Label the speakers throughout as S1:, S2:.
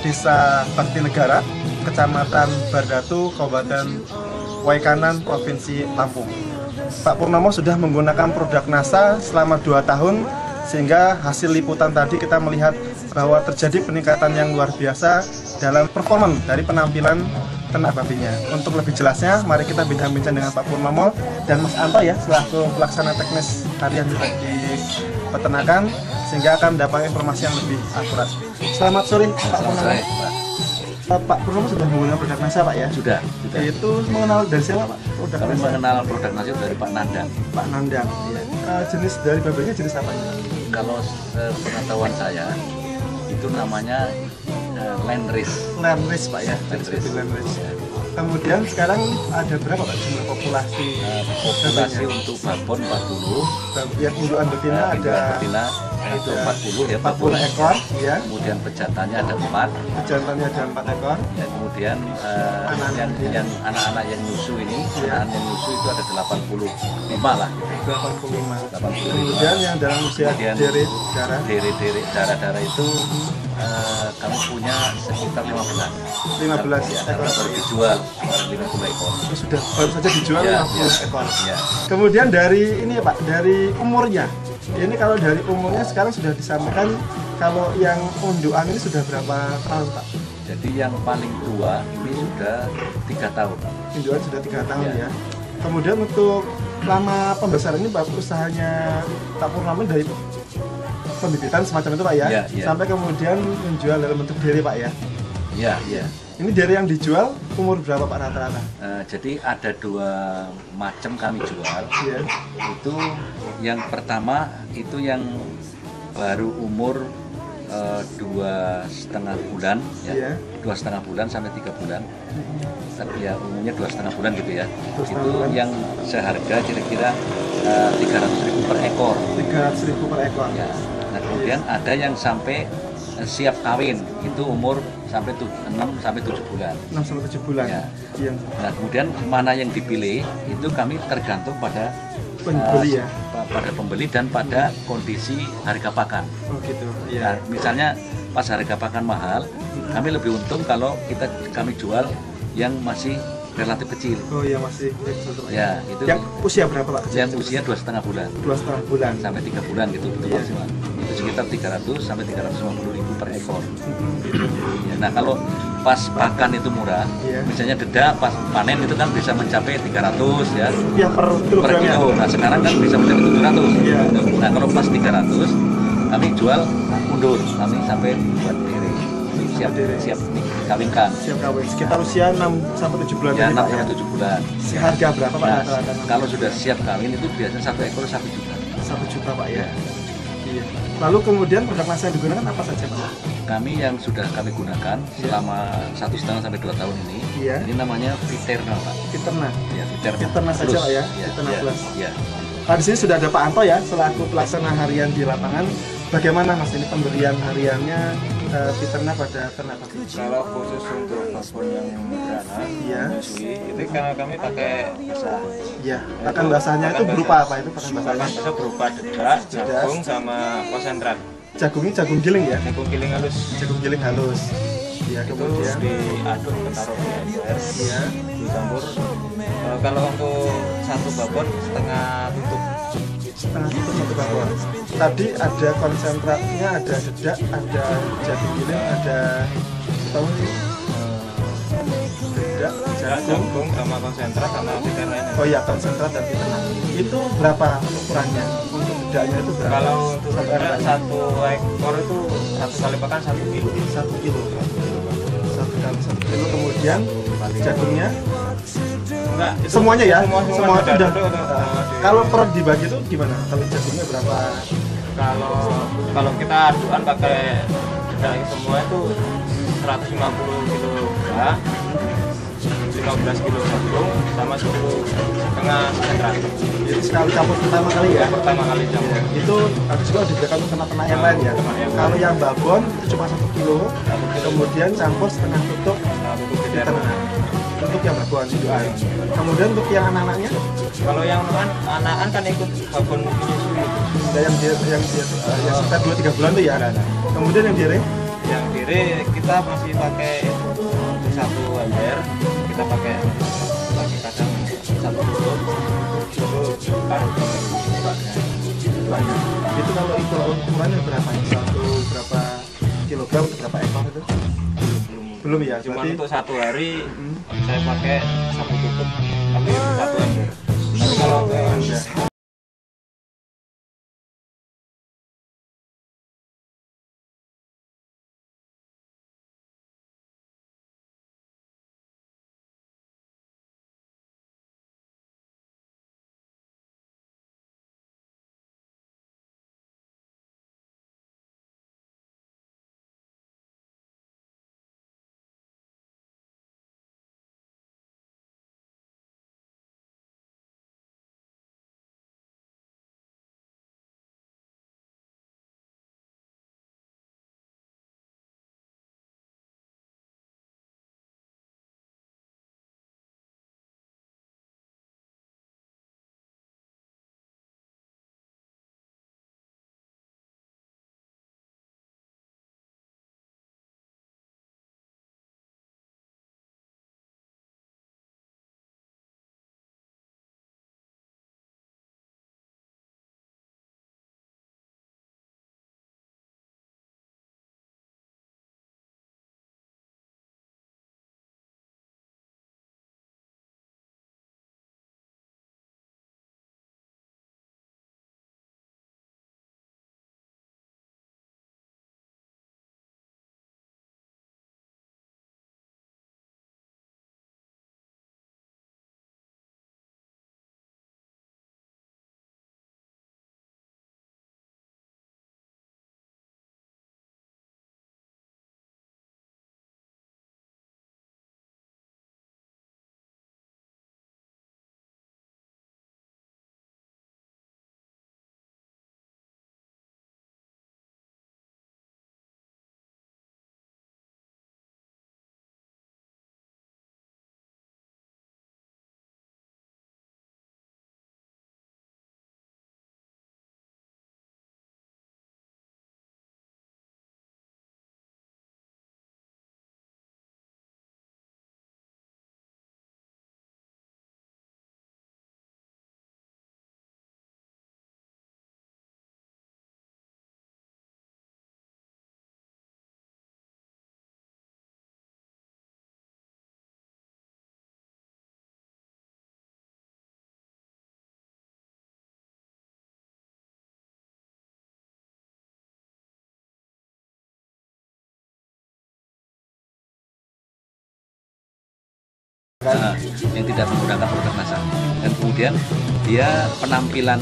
S1: Desa Bakti Negara, Kecamatan Bardatu, Kabupaten Waikanan, Provinsi Lampung. Pak Purnomo sudah menggunakan produk NASA selama 2 tahun, sehingga hasil liputan tadi kita melihat bahwa terjadi peningkatan yang luar biasa dalam performa dari penampilan ternak babinya. Untuk lebih jelasnya, mari kita bincang-bincang dengan Pak Purnomo dan Mas Anto ya, selaku pelaksana teknis harian di peternakan, sehingga akan mendapat informasi yang lebih akurat. Selamat sore Pak Purnomo. Pak Purnomo sudah menggunakan produk NASA Pak ya?
S2: Sudah.
S1: Itu mengenal dari siapa Pak?
S2: Kami mengenal produk NASA dari Pak Nandang.
S1: Pak Nandang. Iya. Jenis dari babinya jenis apa ini?
S2: Kalau pengetahuan saya itu namanya Landrace.
S1: Landrace Pak ya.
S2: Landrace.
S1: Ya. Kemudian sekarang ada berapa Pak jumlah populasi?
S2: Populasi untuk babon 40.
S1: Ya, indukan betina ada
S2: betina itu 40 ya,
S1: 40 ekor ya.
S2: Kemudian pejantannya ada 4.
S1: Pejantannya ada 4 ekor.
S2: Ya, kemudian yang anak-anak yang nyusu ini, anak yang nyusu itu ada 85 lah.
S1: 85. Kemudian yang dalam usia deret darah itu
S2: kami punya sekitar
S1: 15
S2: ya,
S1: ekor
S2: baru dijual 50 ekor.
S1: Sudah baru saja dijual
S2: Ya,
S1: 50 ekor.
S2: Ya.
S1: Kemudian dari ini ya Pak, dari umurnya. Ini kalau dari umurnya sekarang sudah disampaikan kalau yang undukan ini sudah berapa tahun Pak?
S2: Jadi yang paling tua ini sudah 3 tahun.
S1: Indukan sudah 3 tahun
S2: Ya.
S1: ya. Kemudian untuk lama pembesaran ini Pak, usahanya Pak Purnomo dari pembibitan semacam itu Pak ya,
S2: Ya.
S1: sampai kemudian menjual dalam bentuk dere Pak ya.
S2: Iya, iya.
S1: Ini dere yang dijual umur berapa Pak rata-rata?
S2: Jadi ada 2 macam kami jual.
S1: Iya.
S2: Itu yang pertama itu yang baru umur 2,5 bulan ya.
S1: Iya.
S2: 2,5 bulan sampai 3 bulan. Tapi ya umumnya 2,5 bulan gitu ya.
S1: 2,5
S2: Itu
S1: bulan.
S2: yang seharga kira-kira 300.000 per ekor.
S1: 300.000 per ekor.
S2: Ya. Nah, kemudian ada yang sampai siap kawin, itu umur sampai 6 sampai 7 bulan.
S1: 6 sampai 7 bulan.
S2: Ya.
S1: Yang
S2: Nah, kemudian mana yang dipilih itu kami tergantung pada
S1: pembeli ya.
S2: pada pembeli dan pada kondisi harga pakan.
S1: Oh gitu.
S2: Nah,
S1: Iya.
S2: misalnya pas harga pakan mahal, kami lebih untung kalau kami jual yang masih relatif kecil.
S1: Oh iya masih kecil Pak.
S2: Ya, itu
S1: Yang usia berapa Pak?
S2: yang usia 2,5 bulan
S1: 2,5 bulan.
S2: sampai 3 bulan gitu, itu
S1: Iya.
S2: maksimal. Itu sekitar 300 sampai 350.000 per ekor.
S1: Gitu.
S2: Ya, nah kalau pas pakan itu murah,
S1: Iya.
S2: misalnya dedak pas panen itu kan bisa mencapai 300 ya.
S1: Ya per
S2: Per
S1: kilogramnya.
S2: kilo. Nah sekarang kan bisa mencapai 700.
S1: Iya.
S2: Nah kalau pas 300 kami jual undur, kami sampai buat diri siap siap dikawinkan.
S1: Siap kawin. Sekitar usia 6 sampai 7 bulan
S2: Ya
S1: tadi,
S2: 6
S1: Pak,
S2: sampai 7 bulan.
S1: Harga berapa Pak
S2: Nah,
S1: rata-rata?
S2: kalau sudah siap kawin itu biasanya 1 ekor 1 juta.
S1: 1 juta Pak ya. Iya. Lalu kemudian produk NASA yang digunakan apa saja Pak?
S2: Kami yang sudah kami gunakan selama 1,5 sampai 2 tahun ini,
S1: Iya.
S2: ini namanya Viterna Pak.
S1: Viterna.
S2: Ya, Viterna.
S1: Viterna saja,
S2: Plus.
S1: Pak, ya?
S2: Ya,
S1: Viterna
S2: ya,
S1: Plus.
S2: ya.
S1: Nah, di sini sudah ada Pak Anto ya, selaku pelaksana harian di lapangan. Bagaimana Mas ini pemberian hariannya Viterna pada ternak babi?
S3: Kalau khusus untuk babon yang beranak,
S1: Iya.
S3: menyusui, itu karena kami pakai basah.
S1: Iya. Pakan basahnya itu berupa apa itu pakan basahnya?
S3: Pakan basah berupa dedak, jagung, sama konsentrat.
S1: Jagungnya jagung giling ya?
S3: Jagung giling halus.
S1: Jagung giling halus. Iya,
S3: Itu
S1: kemudian
S3: diaduk, ditaruh di ember,
S1: iya.
S3: dicampur. Kalau untuk satu babon setengah tutup.
S1: Setengah itu satu babon. Tadi ada konsentratnya, ada dedak, ada jagung giling, ada tahu ini? Dedak, jagung.
S3: Jagung sama konsentrat sama tiga lainnya.
S1: Oh iya, konsentrat dan Viterna. Itu berapa ukurannya? Untuk dedaknya itu berapa?
S3: Kalau untuk
S1: Satu
S3: dedak,
S1: ekor.
S3: satu ekor itu satu kali pakan 1 kilo.
S1: 1 kilo. 1 kali 1 kilo. Kemudian jagungnya
S3: Enggak, itu
S1: semuanya ya?
S3: Semua
S1: Semua itu udah.
S3: udah.
S1: Kalau per dibagi itu gimana? Kalau jagungnya berapa?
S3: Kalau kita aduan pakai dedak semua itu 150 kilo dedak, 15 kilo jagung, sama 10,5 konsentrat.
S1: Itu sekali campur pertama kali ya?
S3: Pertama kali campur.
S1: Itu harus juga diberikan untuk ternak-ternak yang lain ya?
S3: Ternak yang lain.
S1: Kalau yang babon itu cuma 1 kilo, kemudian campur setengah tutup
S3: Nah, untuk
S1: Viterna. Untuk yang babon indukan. Kemudian untuk yang anak-anaknya,
S3: Kalau yang anak-anak kan ikut babon menyusui.
S1: ada yang sekitar 2-3 bulan tuh ya. Kemudian yang dere
S3: yang diri kita masih pakai satu ember, kita pakai kadang satu tutup
S1: Itu kalau ukurannya berapa? Berapa kilogram, berapa ekor itu? Belum ya?
S3: Cuma
S1: Berarti
S3: untuk satu hari saya pakai satu tutup, tapi satu ember. Tapi kalau untuk
S2: yang tidak menggunakan produk NASA, dan kemudian dia penampilan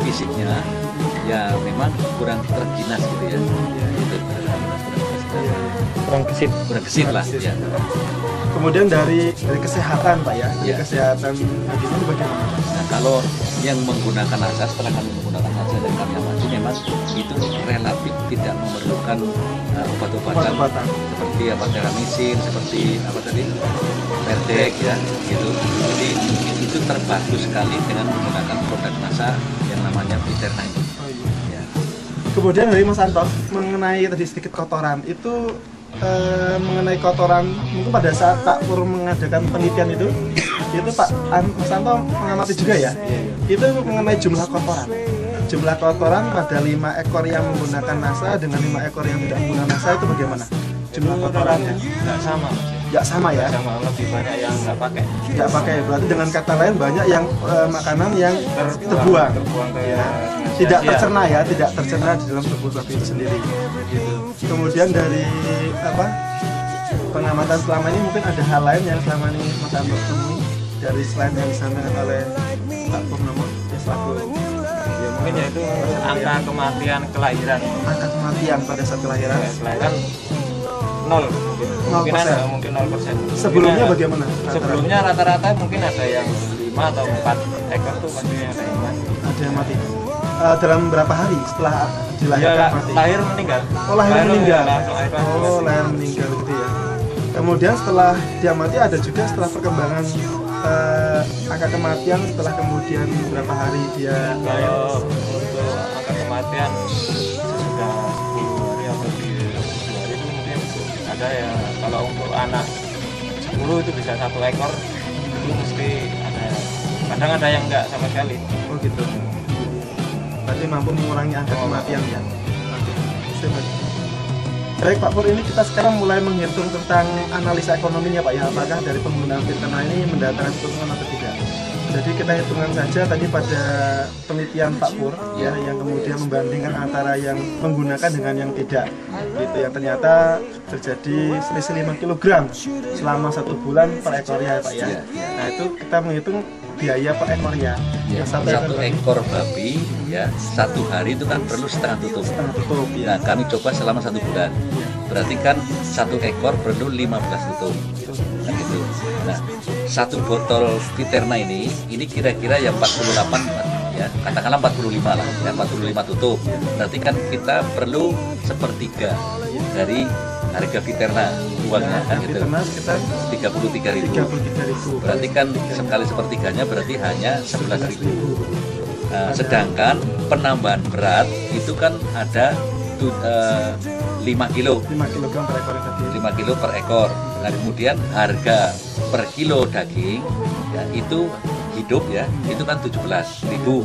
S2: fisiknya ya memang kurang terginas gitu ya, gitu, kurang gesit lah ya.
S1: kemudian dari kesehatan Pak ya, dari
S2: Ya.
S1: kesehatan gimana bagaimana?
S2: Nah, kalau yang menggunakan NASA, setelah kami menggunakan NASA dan kami amati, memang itu relatif tidak memerlukan obat-obatan
S1: Obat-obatan.
S2: seperti apa teramisin, seperti apa tadi Perdek ya gitu. Jadi itu terbantu sekali dengan menggunakan produk NASA yang namanya Viterna ini.
S1: Oh, iya.
S2: Ya.
S1: Kemudian dari Mas Anto mengenai tadi sedikit kotoran itu mengenai kotoran mungkin pada saat Pak Pur mengadakan penelitian itu Pak Mas Anto mengamati juga ya, itu mengenai jumlah kotoran pada 5 ekor yang menggunakan NASA dengan 5 ekor yang tidak menggunakan NASA itu bagaimana jumlah kotorannya?
S3: nggak sama Mas.
S1: Nggak sama ya?
S3: Nggak sama, lebih banyak yang nggak pakai.
S1: Nggak pakai, berarti dengan kata lain banyak yang makanan yang terbuang
S3: ke
S1: ya. Tidak tercerna ya, tidak tercerna di dalam tubuh sapi itu sendiri gitu. Kemudian dari pengamatan selama ini mungkin ada hal lain yang selama ini Mas Anto temui dari selain yang disampaikan oleh Pak Purnomo ya selaku
S3: Ya mungkin yaitu angka kematian kelahiran.
S1: angka kematian pada saat kelahiran
S3: Kelahiran 0 mungkin
S1: 0%.
S3: ada, mungkin 0%.
S1: Sebelumnya
S3: Mungkin
S1: bagaimana?
S3: Sebelumnya rata-rata mungkin ada yang 5 atau 4 ekor tuh pasti ada yang mati.
S1: Ada yang mati. Dalam berapa hari setelah dilahirkan
S3: Ya,
S1: mati?
S3: lahir meninggal.
S1: Oh, lahir meninggal.
S3: langsung
S1: Lahir meninggal gitu ya. Kemudian setelah dia mati ada juga setelah perkembangan angka kematian setelah kemudian berapa hari dia
S3: Kalau untuk angka kematian sudah 10 hari atau 10 hari itu mungkin ada ya, kalau untuk anak 10 itu bisa 1 ekor, itu mesti ada. Kadang ada yang enggak sama sekali.
S1: Oh gitu. Berarti mampu mengurangi angka kematian ya. Baik Pak Pur, ini kita sekarang mulai menghitung tentang analisa ekonominya Pak ya. Apakah dari penggunaan Firtena ini mendatangkan keuntungan atau tidak? Jadi kita hitungan saja tadi pada penelitian Pak Pur ya, yang kemudian membandingkan antara yang menggunakan dengan yang tidak. Gitu, yang ternyata terjadi selisih 5 kg selama 1 bulan per ekornya Pak ya. Nah itu kita menghitung biaya per ekornya.
S2: Ya, satu ekor babi ya 1 hari itu kan perlu setengah tutup.
S1: Ya.
S2: Nah kami coba selama 1 bulan. Berarti kan 1 ekor perlu 15 tutup. Nah, gitu. Nah 1 botol Firtena ini kira-kira ya 48 ya, katakanlah 45 lah ya, 45 tutup. Berarti kan kita perlu sepertiga dari harga Firtena uangnya kan gitu.
S1: Firtena sekitar
S2: 33.000. Berarti kan sekali sepertiganya berarti hanya 11.000. Nah, sedangkan penambahan berat itu kan ada 5 kilo.
S1: 5 kg per ekor tadi.
S2: 5 kilo per ekor. Nah, kemudian harga per kilo daging ya, itu hidup ya, itu kan 17.000.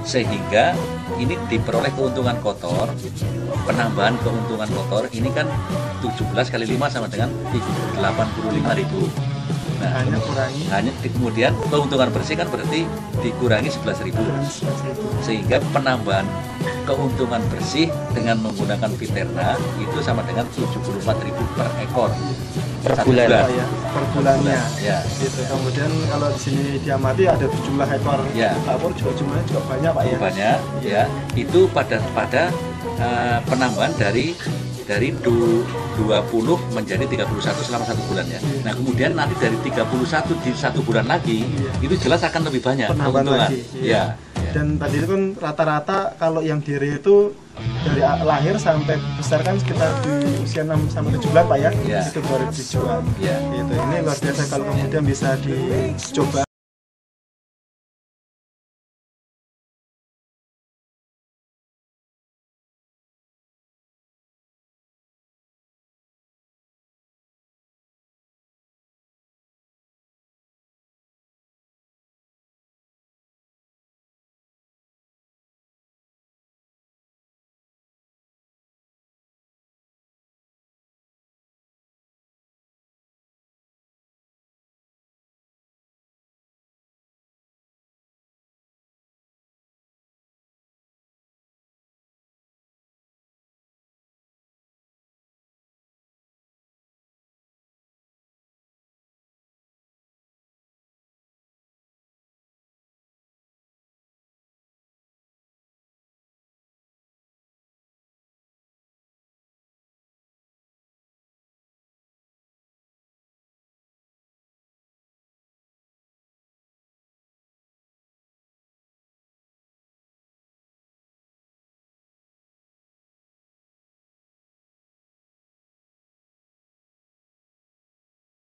S2: Sehingga ini diperoleh keuntungan kotor, penambahan keuntungan kotor ini kan 17 kali 5 sama dengan 85.000. Nah, hanya kemudian keuntungan bersih kan berarti dikurangi 11.000. Sehingga penambahan keuntungan bersih dengan menggunakan Firtena itu sama dengan 74.000 per ekor
S1: per bulan ya, per bulannya
S2: ya.
S1: Gitu. Kemudian kalau di sini diamati ada jumlah ekor
S2: ya.
S1: Pak Pur juga jumlahnya juga banyak Pak ya.
S2: Banyak ya. Itu pada penambahan dari 20 menjadi 31 selama 1 bulan ya. Nah kemudian nanti dari 31 di 1 bulan lagi itu jelas akan lebih banyak
S1: penambahan lagi.
S2: Ya.
S1: Dan tadi itu kan rata-rata kalau yang diri itu dari lahir sampai besar kan sekitar di usia 6 sampai 7 bulan Pak ya. Itu baru dijual. Gitu. Ini luar biasa kalau kemudian bisa dicoba.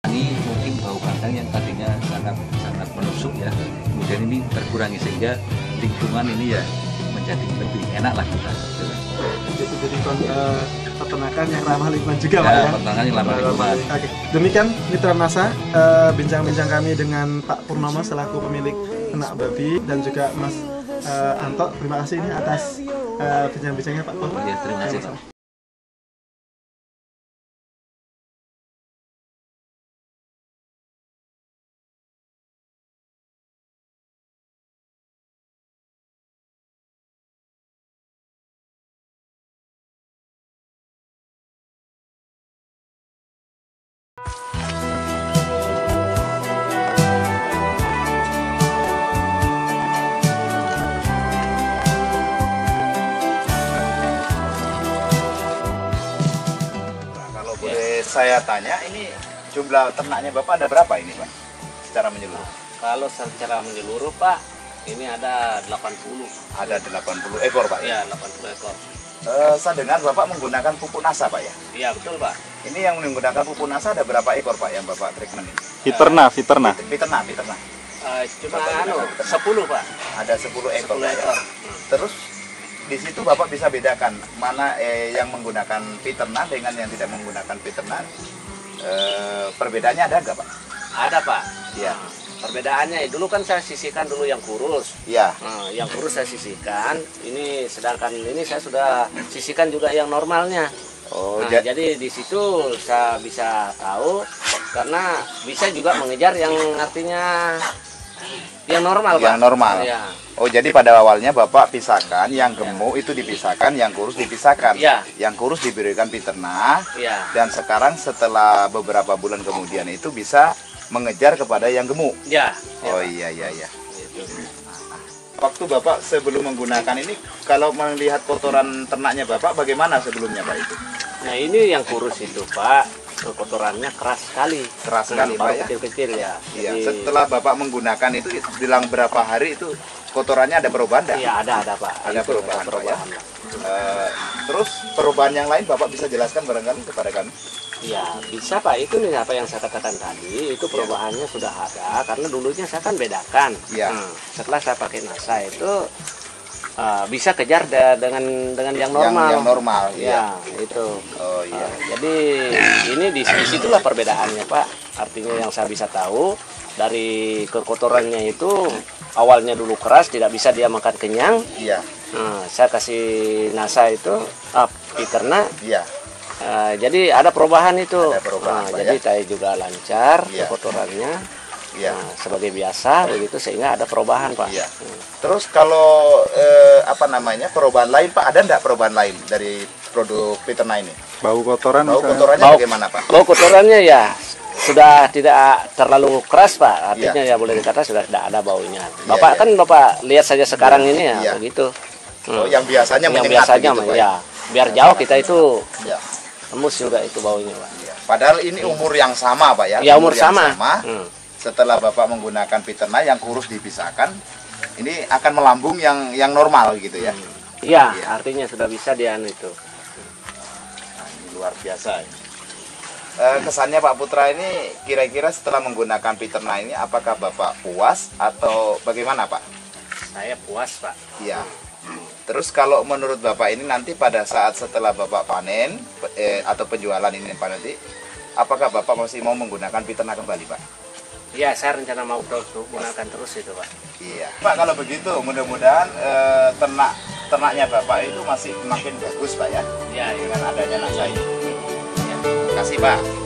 S2: Ini mungkin bau kandang yang tadinya sangat menusuk ya, kemudian ini terkurangi sehingga lingkungan ini ya menjadi lebih enak lah kita.
S1: Jadi peternakan yang ramah lingkungan juga Pak ya.
S2: Peternakan yang ramah lingkungan.
S1: Oke. Demikian Mitra Nasa, bincang-bincang kami dengan Pak Purnomo selaku pemilik ternak babi dan juga Mas Anto. Terima kasih ini atas bincang-bincangnya Pak Pur.
S2: Ya, terima kasih Pak.
S4: Saya tanya, ini jumlah ternaknya Bapak ada berapa ini Pak? Secara menyeluruh?
S5: Kalau secara menyeluruh Pak, ini ada 80.
S4: Ada 80 ekor Pak ya?
S5: Iya, 80 ekor.
S4: Saya dengar Bapak menggunakan pupuk NASA Pak ya?
S5: Iya, betul Pak.
S4: Ini yang menggunakan pupuk NASA ada berapa ekor Pak yang Bapak treatment ini?
S1: Firtena.
S4: Firtena.
S5: Cuma 10 Pak.
S4: Ada 10 ekor.
S5: 10 ekor.
S4: Terus di situ Bapak bisa bedakan mana yang menggunakan peternak dengan yang tidak menggunakan peternak. Perbedaannya ada nggak Pak?
S5: Ada Pak.
S4: Iya.
S5: Perbedaannya dulu kan saya sisihkan dulu yang kurus.
S4: Iya.
S5: Nah, yang kurus saya sisihkan. Ini sedangkan ini saya sudah sisihkan juga yang normalnya.
S4: Oh,
S5: Nah, jadi di situ saya bisa tahu karena bisa juga mengejar yang artinya yang normal, Pak.
S4: Yang normal.
S5: Ya.
S4: Oh, jadi pada awalnya Bapak pisahkan, yang gemuk itu dipisahkan, yang kurus dipisahkan.
S5: Iya.
S4: Yang kurus diberikan peternak.
S5: Iya.
S4: Dan sekarang setelah beberapa bulan kemudian itu bisa mengejar kepada yang gemuk.
S5: Ya.
S4: Oh iya iya iya.
S5: Gitu.
S4: Waktu Bapak sebelum menggunakan ini, kalau melihat kotoran ternaknya Bapak, bagaimana sebelumnya Pak itu?
S5: Nah, ini yang kurus itu, Pak. Kotorannya keras sekali.
S4: Keras sekali,
S5: Nah,
S4: Pak,
S5: baru
S4: ya?
S5: kecil-kecil ya.
S4: Iya.
S5: Jadi,
S4: Setelah Bapak menggunakan itu, bilang berapa hari itu kotorannya ada perubahan nggak?
S5: iya ada Pak.
S4: Ada
S5: Itu
S4: perubahan, Pak, ya?
S5: Pak.
S4: Terus perubahan yang lain Bapak bisa jelaskan barangkali kepada kami?
S5: Ya bisa Pak, itu nih apa yang saya katakan tadi, itu perubahannya sudah ada karena dulunya saya kan bedakan.
S4: Iya.
S5: Nah, setelah saya pakai NASA itu bisa kejar dengan yang normal.
S4: Yang normal,
S5: ya. Itu.
S4: Oh iya.
S5: Jadi ini di situlah perbedaannya Pak. Artinya yang saya bisa tahu dari kekotorannya itu awalnya dulu keras, tidak bisa dia makan kenyang.
S4: Iya.
S5: Nah, saya kasih NASA itu peternak.
S4: Iya.
S5: Jadi ada perubahan itu.
S4: Ada perubahan, Pak,
S5: jadi
S4: ya?
S5: saya juga lancar
S4: Iya.
S5: kotorannya.
S4: Iya.
S5: Nah, sebagai biasa begitu sehingga ada perubahan Pak.
S4: Iya. Terus kalau apa namanya perubahan lain Pak, ada enggak perubahan lain dari produk peternak ini?
S1: Bau kotoran
S4: Bau
S1: misalnya.
S4: kotorannya
S5: Bau-
S4: bagaimana Pak?
S5: Kalau kotorannya ya sudah tidak terlalu keras Pak. Artinya
S4: Iya.
S5: ya boleh dikata sudah tidak ada baunya. Bapak
S4: iya.
S5: kan Bapak lihat saja sekarang ini ya
S4: Iya.
S5: begitu.
S4: Oh, yang biasanya
S5: yang
S4: menyengat
S5: biasanya
S4: begitu, Pak,
S5: ya biar jauh kita itu
S4: Ya.
S5: tembus juga itu baunya Pak.
S4: Iya. Padahal ini umur yang sama Pak ya.
S5: Ya umur
S4: yang
S5: sama.
S4: Setelah Bapak menggunakan peternak yang kurus dipisahkan, ini akan melambung yang normal gitu ya.
S5: Iya,
S4: Iya.
S5: artinya sudah bisa dia itu.
S4: Nah, ini luar biasa. Kesannya Pak Putra ini kira-kira setelah menggunakan peternak ini apakah Bapak puas atau bagaimana Pak?
S5: Saya puas Pak.
S4: Iya. Terus kalau menurut Bapak ini nanti pada saat setelah Bapak panen atau penjualan ini Pak nanti, apakah Bapak masih mau menggunakan peternak kembali Pak?
S5: Iya, saya rencana mau gunakan terus itu Pak.
S4: Iya. Pak kalau begitu mudah-mudahan ternaknya Bapak itu masih makin bagus Pak ya
S5: Iya, iya.
S4: dengan adanya NASA ini. Ya. Terima kasih Pak.